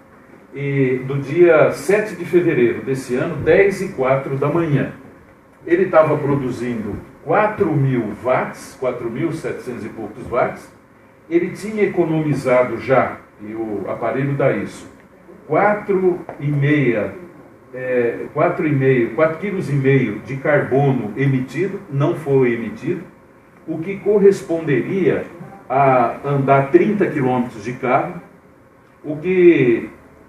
do dia 7 de fevereiro desse ano, 10h04 da manhã. Ele estava produzindo 4.000 watts, 4.700 e poucos watts. Ele tinha economizado já, e o aparelho dá isso, 4,5 kg de carbono emitido, não foi emitido, o que corresponderia a andar 30 km de carro, o que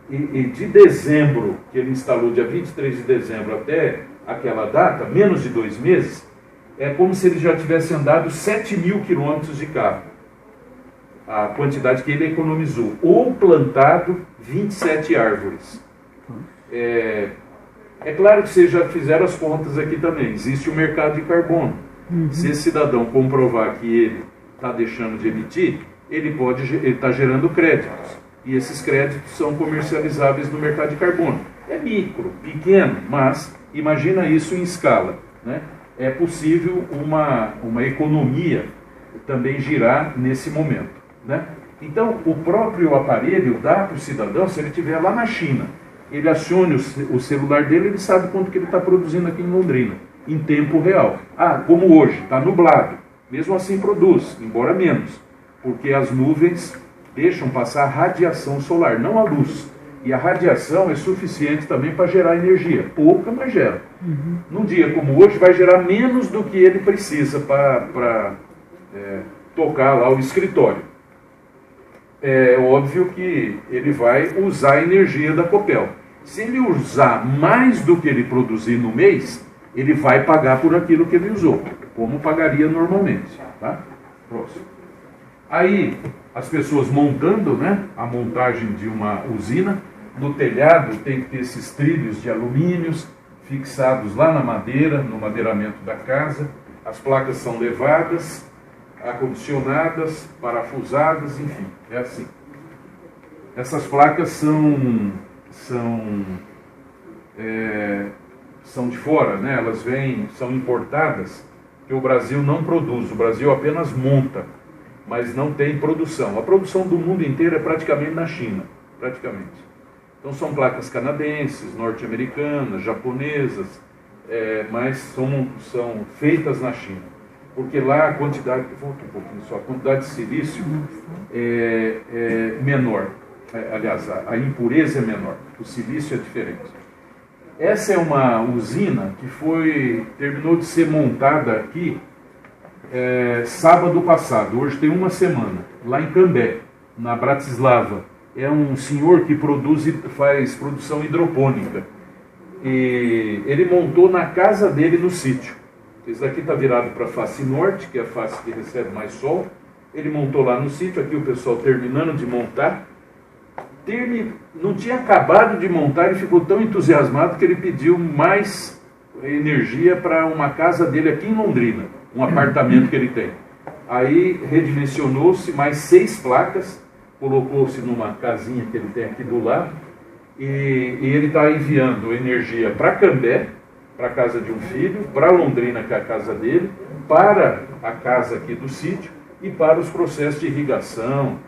de dezembro, que ele instalou dia 23 de dezembro até aquela data, menos de 2 meses, é como se ele já tivesse andado 7.000 km de carro, a quantidade que ele economizou, ou plantado 27 árvores. É claro que vocês já fizeram as contas aqui também. Existe o mercado de carbono. Se esse cidadão comprovar que ele está deixando de emitir, ele está gerando créditos. E esses créditos são comercializáveis no mercado de carbono. É micro, pequeno, mas imagina isso em escala, né? É possível uma economia também girar nesse momento, né? Então, o próprio aparelho dá para o cidadão, se ele estiver lá na China, ele acione o celular dele, ele sabe quanto que ele está produzindo aqui em Londrina, em tempo real. Como hoje, está nublado, mesmo assim produz, embora menos, porque as nuvens deixam passar radiação solar, não a luz. E a radiação é suficiente também para gerar energia, pouca, mas gera. Num dia como hoje, vai gerar menos do que ele precisa para tocar lá o escritório. É óbvio que ele vai usar a energia da Copel. Se ele usar mais do que ele produzir no mês, ele vai pagar por aquilo que ele usou, como pagaria normalmente. Tá? Próximo. Aí, as pessoas montando, né, a montagem de uma usina, no telhado tem que ter esses trilhos de alumínios fixados lá na madeira, no madeiramento da casa. As placas são levadas, acondicionadas, parafusadas, enfim, é assim. Essas placas são são de fora, né? Elas são importadas, que o Brasil não produz, o Brasil apenas monta, mas não tem produção. A produção do mundo inteiro é praticamente na China, praticamente. Então são placas canadenses, norte-americanas, japonesas, mas são feitas na China. Porque lá a quantidade, volta um pouquinho só, a quantidade de silício é menor. Aliás, a impureza é menor, o silício é diferente. Essa é uma usina que terminou de ser montada aqui sábado passado, hoje tem uma semana, lá em Cambé, na Bratislava. É um senhor que faz produção hidropônica. E ele montou na casa dele no sítio. Esse daqui está virado para a face norte, que é a face que recebe mais sol. Ele montou lá no sítio, aqui o pessoal terminando de montar. Não tinha acabado de montar, ele ficou tão entusiasmado que ele pediu mais energia para uma casa dele aqui em Londrina, um apartamento que ele tem. Aí redimensionou-se mais 6 placas, colocou-se numa casinha que ele tem aqui do lado, e ele está enviando energia para Cambé, para a casa de um filho, para Londrina, que é a casa dele, para a casa aqui do sítio e para os processos de irrigação,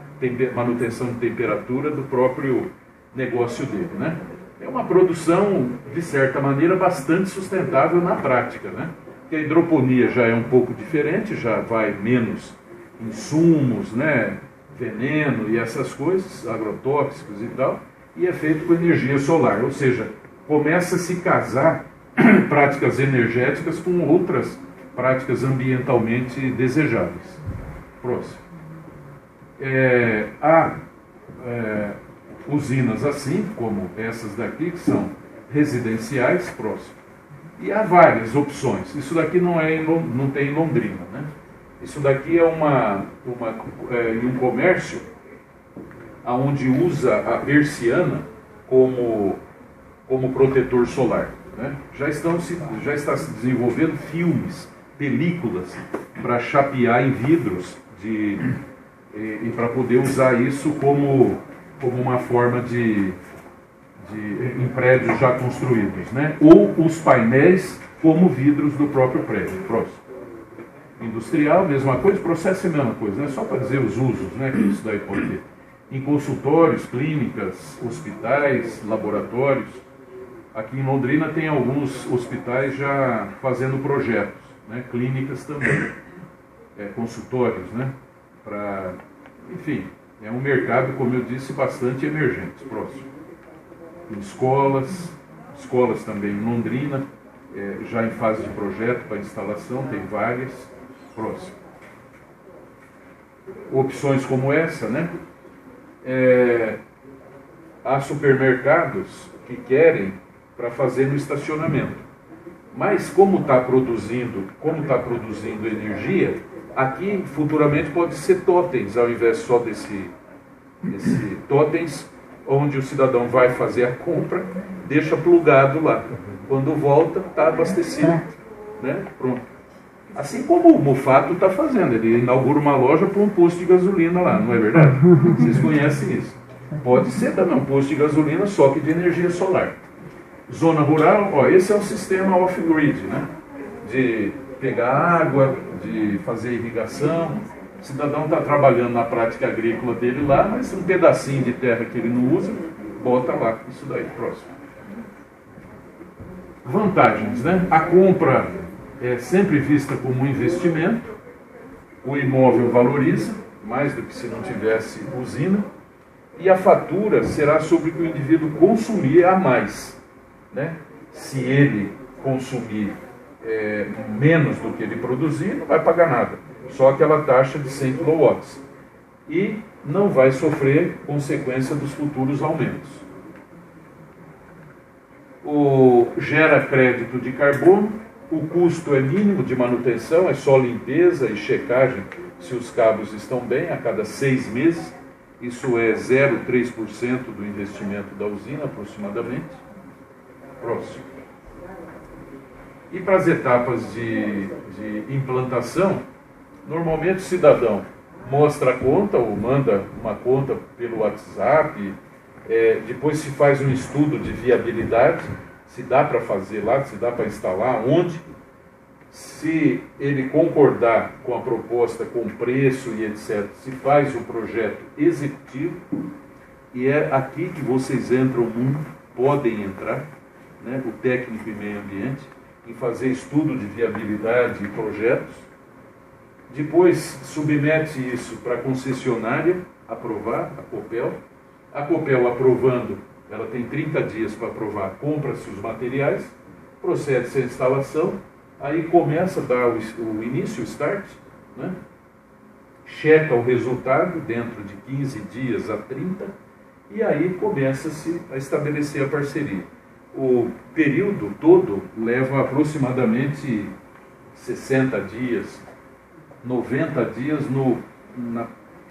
manutenção de temperatura do próprio negócio dele, né? É uma produção, de certa maneira, bastante sustentável na prática, né? Porque a hidroponia já é um pouco diferente, já vai menos insumos, né? Veneno e essas coisas, agrotóxicos e tal, e é feito com energia solar, ou seja, começa a se casar práticas energéticas com outras práticas ambientalmente desejáveis. Próximo. Há usinas assim, como essas daqui, que são residenciais, próximo. E há várias opções. Isso daqui não tem em Londrina, né? Isso daqui é um comércio onde usa a persiana como protetor solar, né? Já está se desenvolvendo filmes, películas, para chapear em vidros e para poder usar isso como uma forma em prédios já construídos, né? Ou os painéis como vidros do próprio prédio. Próximo. Industrial, mesma coisa, processo é a mesma coisa, né? Só para dizer os usos, né, que isso daí pode ter. Em consultórios, clínicas, hospitais, laboratórios. Aqui em Londrina tem alguns hospitais já fazendo projetos, né? Clínicas também, consultórios, né? Enfim, é um mercado, como eu disse, bastante emergente. Próximo. Em escolas também em Londrina, já em fase de projeto para instalação, tem várias. Próximo. Opções como essa, né? Há supermercados que querem para fazer no estacionamento. Mas como está produzindo energia, aqui futuramente pode ser totens, ao invés só desse totens, onde o cidadão vai fazer a compra, deixa plugado lá. Quando volta, está abastecido. Né? Pronto. Assim como o Mufato está fazendo, ele inaugura uma loja para um posto de gasolina lá, não é verdade? Vocês conhecem isso. Pode ser também um posto de gasolina, só que de energia solar. Zona rural, esse é o sistema off-grid, né? De pegar água, de fazer irrigação. O cidadão está trabalhando na prática agrícola dele lá, mas um pedacinho de terra que ele não usa, bota lá. Isso daí, próximo. Vantagens, né? A compra é sempre vista como um investimento, o imóvel valoriza, mais do que se não tivesse usina, e a fatura será sobre o que o indivíduo consumir a mais. Né? Se ele consumir menos do que ele produzir, não vai pagar nada, só aquela taxa de 100 kW. E não vai sofrer consequência dos futuros aumentos. Gera crédito de carbono, o custo é mínimo de manutenção, é só limpeza e checagem se os cabos estão bem a cada 6 meses. Isso é 0,3% do investimento da usina, aproximadamente. Próximo. E para as etapas de implantação, normalmente o cidadão mostra a conta ou manda uma conta pelo WhatsApp, depois se faz um estudo de viabilidade, se dá para fazer lá, se dá para instalar, onde, se ele concordar com a proposta, com o preço e etc., se faz o projeto executivo, e é aqui que vocês entram muito, podem entrar, né, o técnico e meio ambiente, em fazer estudo de viabilidade e projetos. Depois submete isso para a concessionária aprovar, a Copel. A Copel aprovando, ela tem 30 dias para aprovar, compra-se os materiais, procede-se a instalação, aí começa a dar o início, o start, né? Checa o resultado dentro de 15 dias a 30, e aí começa-se a estabelecer a parceria. O período todo leva aproximadamente 60 dias, 90 dias, na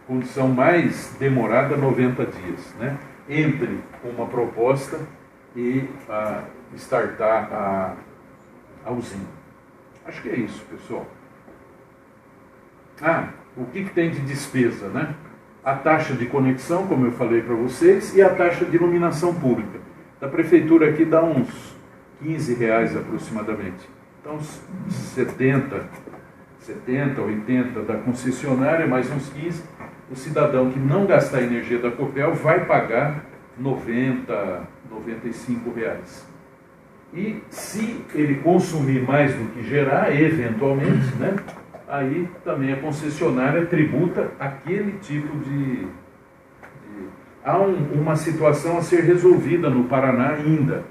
condição mais demorada, 90 dias, né? Entre uma proposta e startar a usina. Acho que é isso, pessoal. O que tem de despesa, né? A taxa de conexão, como eu falei para vocês, e a taxa de iluminação pública. Da prefeitura aqui dá uns R$15 aproximadamente. Então, 70, 80 da concessionária, mais uns 15. O cidadão que não gastar a energia da Copel vai pagar R$95. E se ele consumir mais do que gerar, eventualmente, né, aí também a concessionária tributa aquele tipo de... Há uma situação a ser resolvida no Paraná ainda,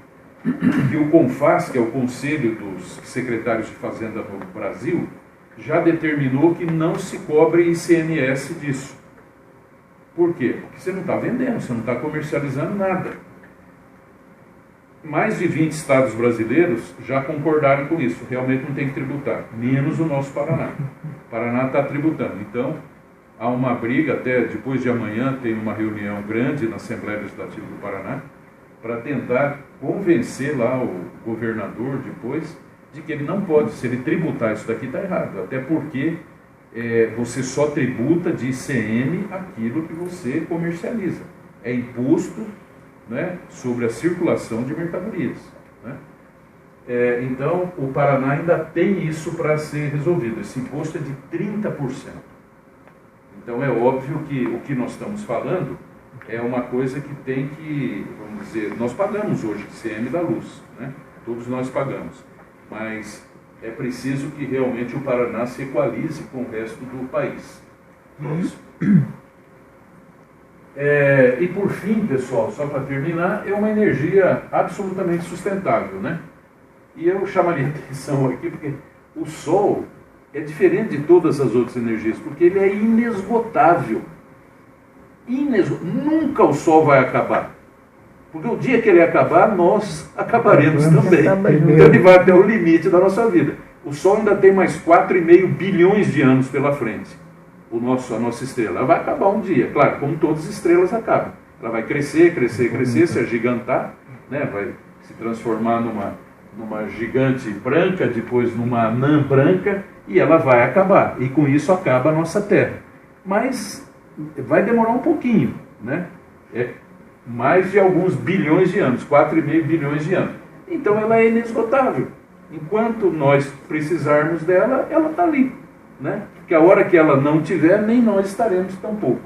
que o CONFAS, que é o Conselho dos Secretários de Fazenda no Brasil, já determinou que não se cobre ICMS disso. Por quê? Porque você não está vendendo, você não está comercializando nada. Mais de 20 estados brasileiros já concordaram com isso, realmente não tem que tributar, menos o nosso Paraná. O Paraná está tributando, então há uma briga, até depois de amanhã tem uma reunião grande na Assembleia Legislativa do Paraná, para tentar convencer lá o governador depois, de que ele não pode, se ele tributar isso daqui está errado, até porque você só tributa de ICM aquilo que você comercializa, é imposto, né, sobre a circulação de mercadorias, né? Então, o Paraná ainda tem isso para ser resolvido. Esse imposto é de 30%. Então, é óbvio que o que nós estamos falando é uma coisa que tem que, vamos dizer, nós pagamos hoje ICM da luz, né? Todos nós pagamos, mas é preciso que realmente o Paraná se equalize com o resto do país. E por fim, pessoal, só para terminar, é uma energia absolutamente sustentável, né? E eu chamaria atenção aqui, porque o sol é diferente de todas as outras energias, porque ele é inesgotável. Nunca o sol vai acabar. Porque o dia que ele acabar, nós acabaremos também. Então ele vai até o limite da nossa vida. O sol ainda tem mais 4,5 bilhões de anos pela frente. A nossa estrela. Ela vai acabar um dia, claro, como todas as estrelas acabam. Ela vai crescer, se agigantar, né? Vai se transformar numa gigante branca, depois numa anã branca, e ela vai acabar. E com isso acaba a nossa Terra. Mas vai demorar um pouquinho, né? Mais de alguns bilhões de anos, 4,5 bilhões de anos. Então ela é inesgotável. Enquanto nós precisarmos dela, ela está ali, né? Que a hora que ela não tiver, nem nós estaremos tampouco.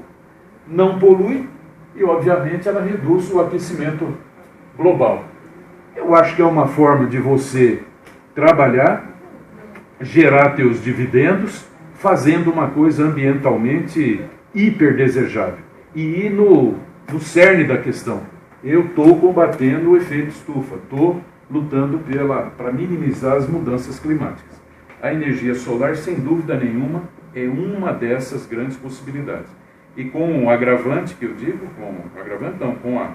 Não polui e, obviamente, ela reduz o aquecimento global. Eu acho que é uma forma de você trabalhar, gerar teus dividendos, fazendo uma coisa ambientalmente hiper desejável. E ir no cerne da questão. Eu estou combatendo o efeito estufa, estou lutando para minimizar as mudanças climáticas. A energia solar, sem dúvida nenhuma, é uma dessas grandes possibilidades. E com o agravante que eu digo, com a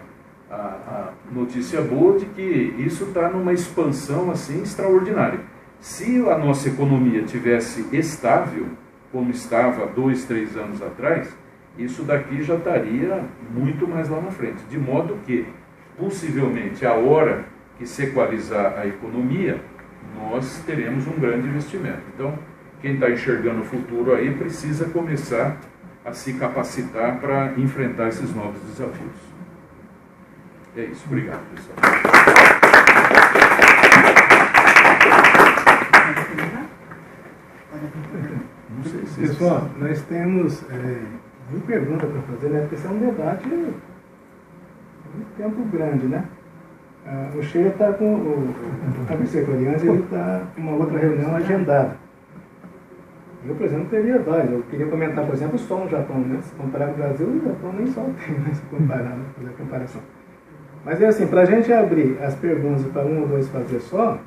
notícia boa de que isso está numa expansão assim extraordinária. Se a nossa economia tivesse estável, como estava há 2, 3 anos atrás, isso daqui já estaria muito mais lá na frente. De modo que, possivelmente, a hora que se equalizar a economia, nós teremos um grande investimento. Então, quem está enxergando o futuro aí precisa começar a se capacitar para enfrentar esses novos desafios. É isso. Obrigado, pessoal. Pessoal, nós temos 1 pergunta para fazer, né? Porque isso é um debate de tempo grande, né? O Sheila está com o Fabrício Corians, ele está com uma outra reunião agendada. Eu, por exemplo, teria várias. Eu queria comentar, por exemplo, o som no Japão, né? Se comparar com o Brasil, o Japão nem só tem, né? Se comparar, né? Fazer a comparação. Mas é assim, para a gente abrir as perguntas para 1 ou 2 fazer só,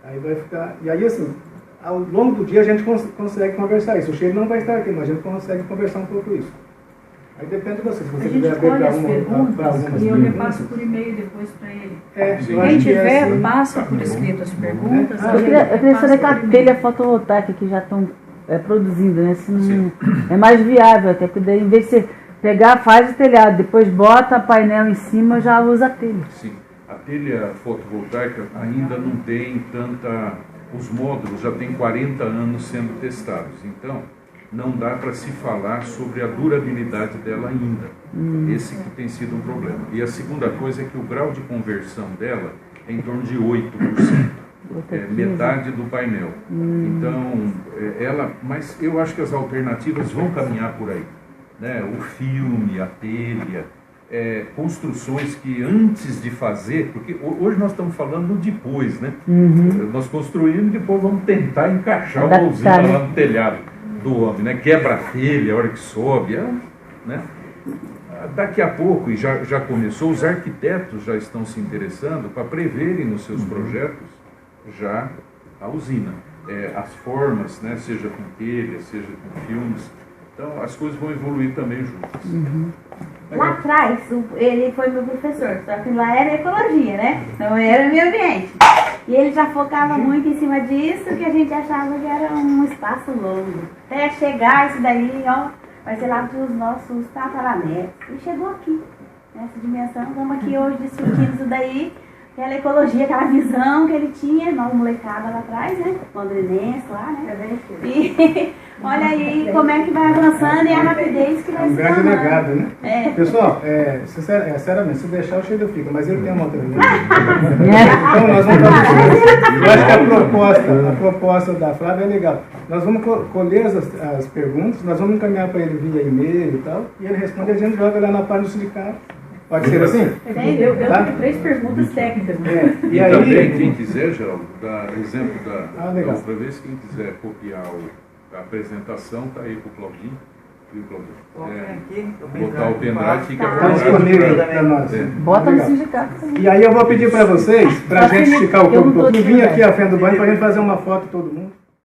aí vai ficar... E aí, assim, ao longo do dia a gente consegue conversar isso. O Sheila não vai estar aqui, mas a gente consegue conversar um pouco isso. Aí depende de você. Se você quiser abrir para perguntas, e eu repasso por e-mail depois para ele. Quem tiver, assim, passa por escrito as perguntas. Eu queria saber que a telha fotovoltaica que já estão produzindo, né? Se não, é mais viável, até porque daí, em vez de você pegar, faz o telhado, depois bota painel em cima, já usa a telha. Sim, a telha fotovoltaica ainda não tem tanta... Os módulos já têm 40 anos sendo testados, então não dá para se falar sobre a durabilidade dela ainda. Esse que tem sido um problema. E a segunda coisa é que o grau de conversão dela é em torno de 8%. Metade do painel. Então, mas eu acho que as alternativas vão caminhar por aí. Né? O filme, a telha, construções que antes de fazer, porque hoje nós estamos falando do depois, né? Nós construímos e depois vamos tentar encaixar uma usina lá no telhado do homem, né? Quebra a telha, a hora que sobe, né? Daqui a pouco, e já começou, os arquitetos já estão se interessando para preverem nos seus projetos já a usina. As formas, né? Seja com telha, seja com filmes. Então, as coisas vão evoluir também juntas. Lá atrás, ele foi meu professor, só que lá era ecologia, né? Não era meio ambiente. E ele já focava muito em cima disso, que a gente achava que era um espaço longo. Até chegar isso daí, ó, vai ser lá para os nossos tataranetos. E chegou aqui, nessa dimensão. Estamos aqui hoje discutindo isso daí, aquela ecologia, aquela visão que ele tinha, nós molecada lá atrás, né? Londrinense lá, né? E olha aí como é que vai avançando e a rapidez que vai se grande tornando. legado, né? Pessoal, sinceramente, se deixar o Sheila fica, mas ele tem uma outra reunião. Então nós vamos fazer. Eu acho que a proposta da Flávia é legal. Nós vamos colher as perguntas, nós vamos encaminhar para ele via e-mail e tal, e ele responde, a gente joga lá na página do sindicato. Pode ser assim? Eu tenho 3 perguntas técnicas. E aí, também, quem quiser, Geraldo, dar exemplo da legal. outra vez, quem quiser copiar a apresentação, está aí para o Claudinho. Viu, Claudinho? Botar o pendrive, fica à Está vontade. disponível para nós. Bota no sindicato. E aí eu vou pedir para vocês, para a gente esticar o corpo um pouquinho, vir aqui à frente do banco para a gente fazer uma foto todo mundo.